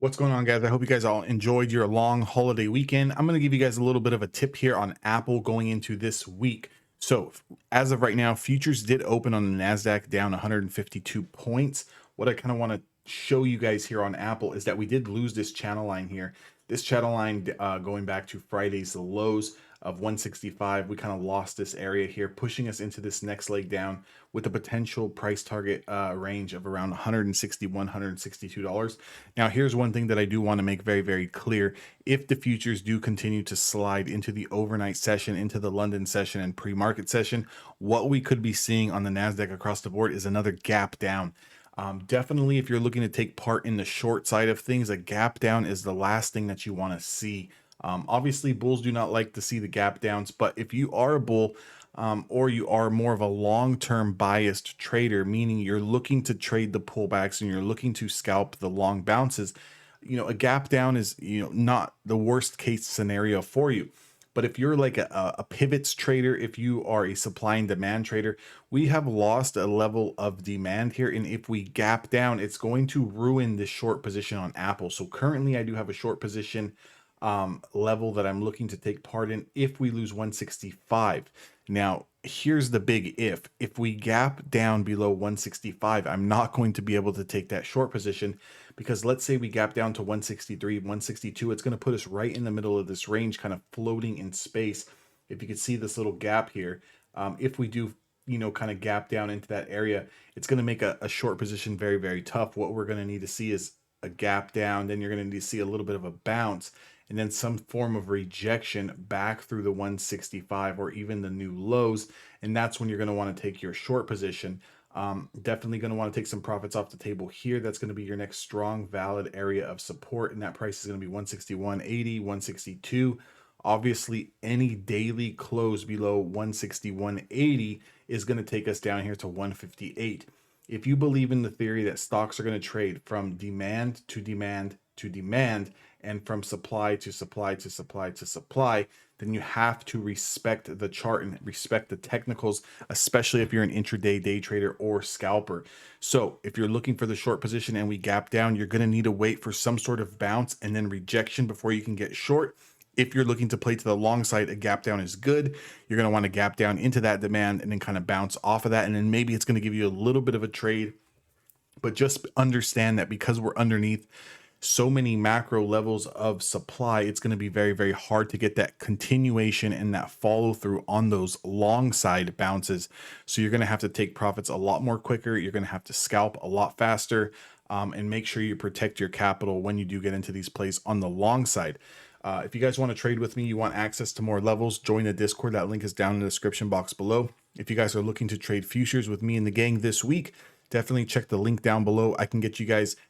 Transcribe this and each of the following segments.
What's going on, guys? I hope you guys all enjoyed your long holiday weekend. I'm going to give you guys a little bit of a tip here on Apple going into this week. So, as of right now, futures did open on the NASDAQ down 152 points. What I kind of want to show you guys here on Apple is that we did lose this channel line here. This channel line going back to Friday's lows of 165, we kind of lost this area here, pushing us into this next leg down with a potential price target range of around $161, $162. Now, here's one thing that I do want to make very, very clear. If the futures do continue to slide into the overnight session, into the London session and pre-market session, what we could be seeing on the NASDAQ across the board is another gap down. Definitely, if you're looking to take part in the short side of things, a gap down is the last thing that you want to see. Obviously, bulls do not like to see the gap downs, but if you are a bull or you are more of a long-term biased trader, meaning you're looking to trade the pullbacks and you're looking to scalp the long bounces, a gap down is, not the worst case scenario for you. But if you're like a pivots trader, if you are a supply and demand trader, we have lost a level of demand here. And if we gap down, it's going to ruin this short position on Apple. So currently I do have a short position level that I'm looking to take part in if we lose 165. Now, here's the big if we gap down below 165, I'm not going to be able to take that short position, because let's say we gap down to 163, 162, it's going to put us right in the middle of this range, kind of floating in space. If you could see this little gap here, if we do kind of gap down into that area, it's going to make a short position very, very tough. What we're going to need to see is a gap down, then you're going to need to see a little bit of a bounce, and then some form of rejection back through the 165 or even the new lows. And that's when you're going to want to take your short position. Definitely going to want to take some profits off the table here. That's going to be your next strong, valid area of support. And that price is going to be 161.80, 162. Obviously, any daily close below 161.80 is going to take us down here to 158. If you believe in the theory that stocks are going to trade from demand to demand to demand, and from supply to supply to supply to supply, then you have to respect the chart and respect the technicals, especially if you're an intraday day trader or scalper. So if you're looking for the short position and we gap down, you're going to need to wait for some sort of bounce and then rejection before you can get short. If you're looking to play to the long side, a gap down is good. You're going to want to gap down into that demand and then kind of bounce off of that. And then maybe it's going to give you a little bit of a trade. But just understand that because we're underneath so many macro levels of supply, it's going to be very, very hard to get that continuation and that follow through on those long side bounces. So you're going to have to take profits a lot more quicker. You're going to have to scalp a lot faster, and make sure you protect your capital when you do get into these plays on the long side. If you guys want to trade with me, you want access to more levels, join the Discord. That link is down in the description box below. If you guys are looking to trade futures with me and the gang this week, definitely check the link down below. I can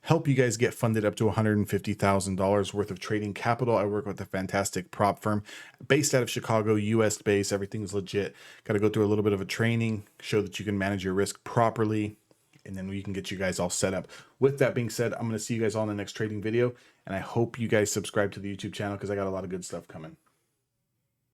help you guys get funded up to $150,000 worth of trading capital. I work with a fantastic prop firm based out of Chicago, US based. Everything's legit. Got to go through a little bit of a training, show that you can manage your risk properly, and then we can get you guys all set up. With that being said, I'm going to see you guys all in the next trading video, and I hope you guys subscribe to the YouTube channel because I got a lot of good stuff coming.